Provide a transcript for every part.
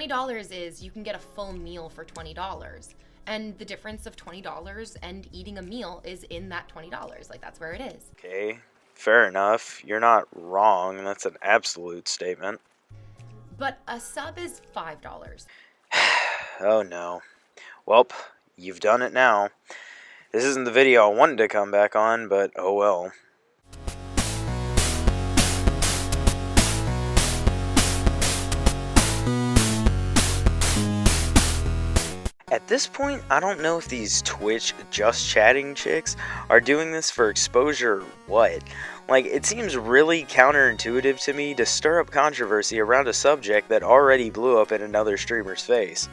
$20 is you can get a full meal for $20. And the difference of $20 and eating a meal is in that $20. Like, that's where it is. Okay, fair enough. You're not wrong. That's an absolute statement. But a sub is $5. Oh no. Welp, you've done it now. This isn't the video I wanted to come back on, but oh well. At this point, I don't know if these Twitch just chatting chicks are doing this for exposure or what. Like, it seems really counterintuitive to me to stir up controversy around a subject that already blew up in another streamer's face.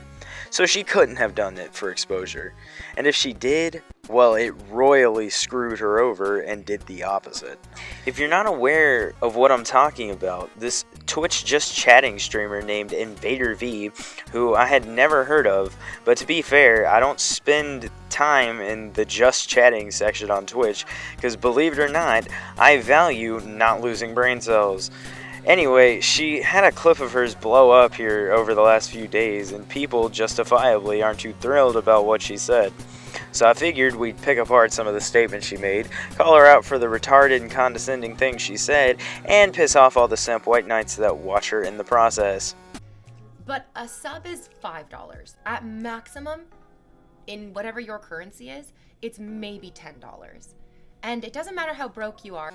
So she couldn't have done it for exposure. And if she did, well, it royally screwed her over and did the opposite. If you're not aware of what I'm talking about, this Twitch just chatting streamer named InvaderVie, who I had never heard of, but to be fair, I don't spend time in the just chatting section on Twitch, because believe it or not, I value not losing brain cells. Anyway, she had a clip of hers blow up here over the last few days, and people justifiably aren't too thrilled about what she said. So I figured we'd pick apart some of the statements she made, call her out for the retarded and condescending things she said, and piss off all the simp white knights that watch her in the process. But a sub is $5. At maximum, in whatever your currency is, it's maybe $10. And it doesn't matter how broke you are.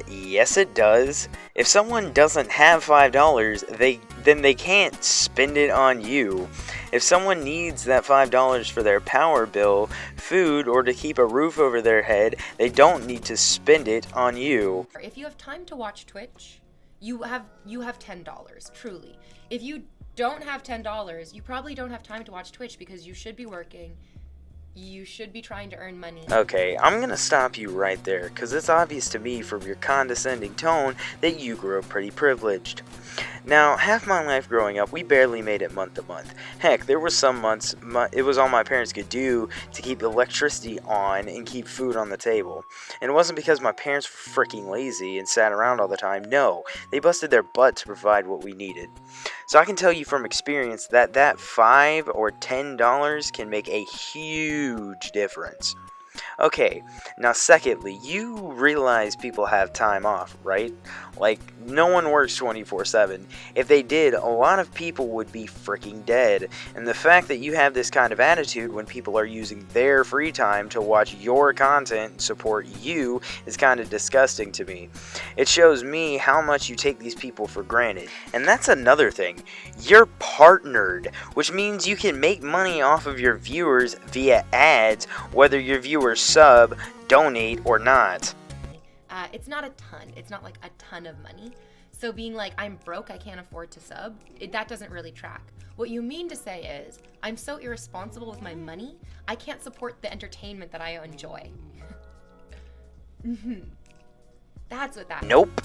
Yes it does. If someone doesn't have $5, then they can't spend it on you. If someone needs that $5 for their power bill, food, or to keep a roof over their head, they don't need to spend it on you. If you have time to watch Twitch, you have $10, truly. If you don't have $10, you probably don't have time to watch Twitch because you should be working. You should be trying to earn money. Okay, I'm gonna stop you right there, because it's obvious to me from your condescending tone that you grew up pretty privileged. Now, half my life growing up, we barely made it month to month. Heck, there were some months it was all my parents could do to keep electricity on and keep food on the table. And it wasn't because my parents were freaking lazy and sat around all the time. No, they busted their butt to provide what we needed. So I can tell you from experience that $5 or $10 can make a huge difference. Okay, now secondly, you realize people have time off, right? Like, no one works 24/7. If they did, a lot of people would be freaking dead. And the fact that you have this kind of attitude when people are using their free time to watch your content and support you is kind of disgusting to me. It shows me how much you take these people for granted. And that's another thing. You're partnered, which means you can make money off of your viewers via ads, whether your viewers sub, donate, or not. It's not a ton. It's not like a ton of money. So being like, I'm broke, I can't afford to sub, that doesn't really track. What you mean to say is, I'm so irresponsible with my money, I can't support the entertainment that I enjoy. That's what that means. Nope.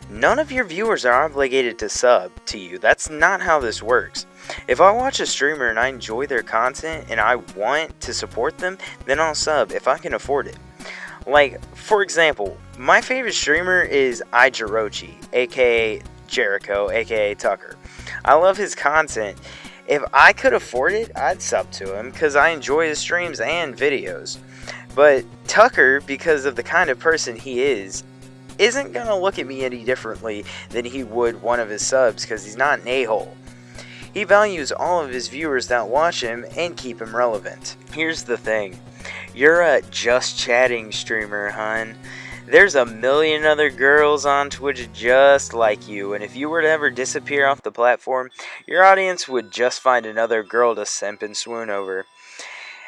None of your viewers are obligated to sub to you. That's not how this works. If I watch a streamer and I enjoy their content and I want to support them, then I'll sub if I can afford it. Like, for example, my favorite streamer is iJirochi, aka Jericho, aka Tucker. I love his content. If I could afford it, I'd sub to him because I enjoy his streams and videos. But Tucker, because of the kind of person he is, isn't gonna look at me any differently than he would one of his subs because he's not an a-hole. He values all of his viewers that watch him and keep him relevant. Here's the thing. You're a just chatting streamer, hun. There's a million other girls on Twitch just like you, and if you were to ever disappear off the platform, your audience would just find another girl to simp and swoon over.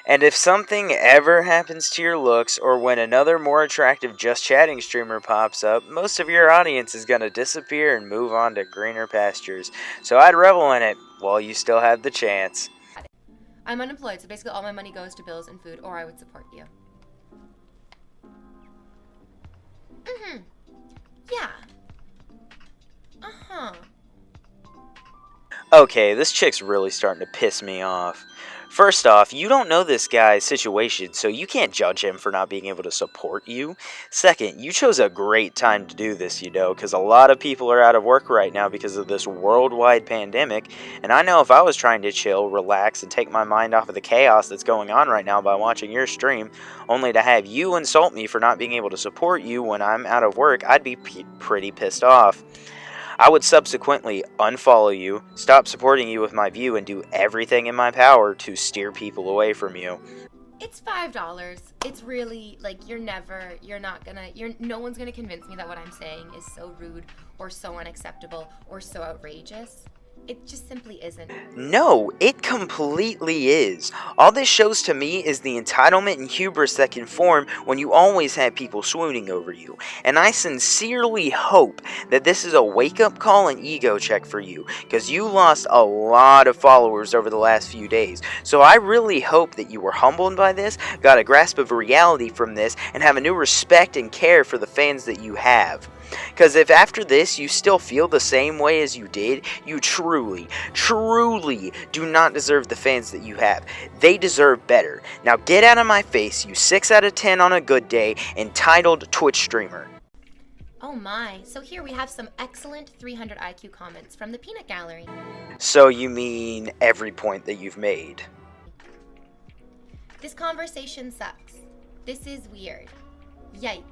And if something ever happens to your looks, or when another more attractive just chatting streamer pops up, most of your audience is going to disappear and move on to greener pastures. So I'd revel in it while you still have the chance. I'm unemployed, so basically all my money goes to bills and food, or I would support you. Yeah. Okay, this chick's really starting to piss me off. First off, you don't know this guy's situation, so you can't judge him for not being able to support you. Second, you chose a great time to do this, because a lot of people are out of work right now because of this worldwide pandemic, and I know if I was trying to chill, relax, and take my mind off of the chaos that's going on right now by watching your stream, only to have you insult me for not being able to support you when I'm out of work, I'd be pretty pissed off. I would subsequently unfollow you, stop supporting you with my view, and do everything in my power to steer people away from you. It's $5. It's really, like, no one's gonna convince me that what I'm saying is so rude or so unacceptable or so outrageous. It just simply isn't. No, it completely is. All this shows to me is the entitlement and hubris that can form when you always have people swooning over you. And I sincerely hope that this is a wake-up call and ego check for you, because you lost a lot of followers over the last few days. So I really hope that you were humbled by this, got a grasp of reality from this, and have a new respect and care for the fans that you have. Because if after this you still feel the same way as you did, you truly do not deserve the fans that you have. They deserve better. Now get out of my face, you 6 out of 10 on a good day, entitled Twitch streamer. Oh my, so here we have some excellent 300 IQ comments from the Peanut Gallery. So you mean every point that you've made? This conversation sucks. This is weird. Yikes.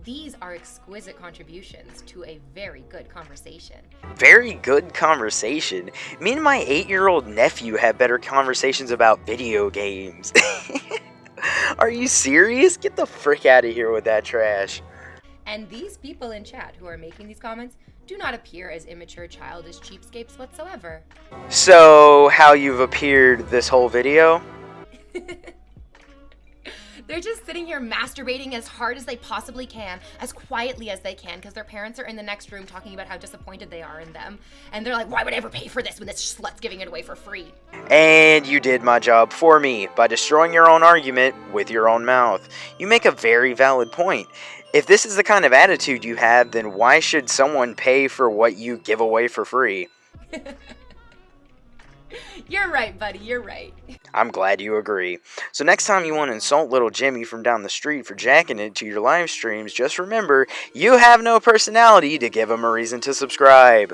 These are exquisite contributions to a very good conversation. Very good conversation? Me and my 8-year-old nephew have better conversations about video games. Are you serious? Get the frick out of here with that trash. And these people in chat who are making these comments do not appear as immature, childish cheapskates whatsoever. So, how you've appeared this whole video? They're just sitting here masturbating as hard as they possibly can, as quietly as they can, because their parents are in the next room talking about how disappointed they are in them. And they're like, why would I ever pay for this when this slut's giving it away for free? And you did my job for me by destroying your own argument with your own mouth. You make a very valid point. If this is the kind of attitude you have, then why should someone pay for what you give away for free? You're right, buddy, you're right. I'm glad you agree. So next time you want to insult little Jimmy from down the street for jacking it to your live streams, just remember, you have no personality to give him a reason to subscribe.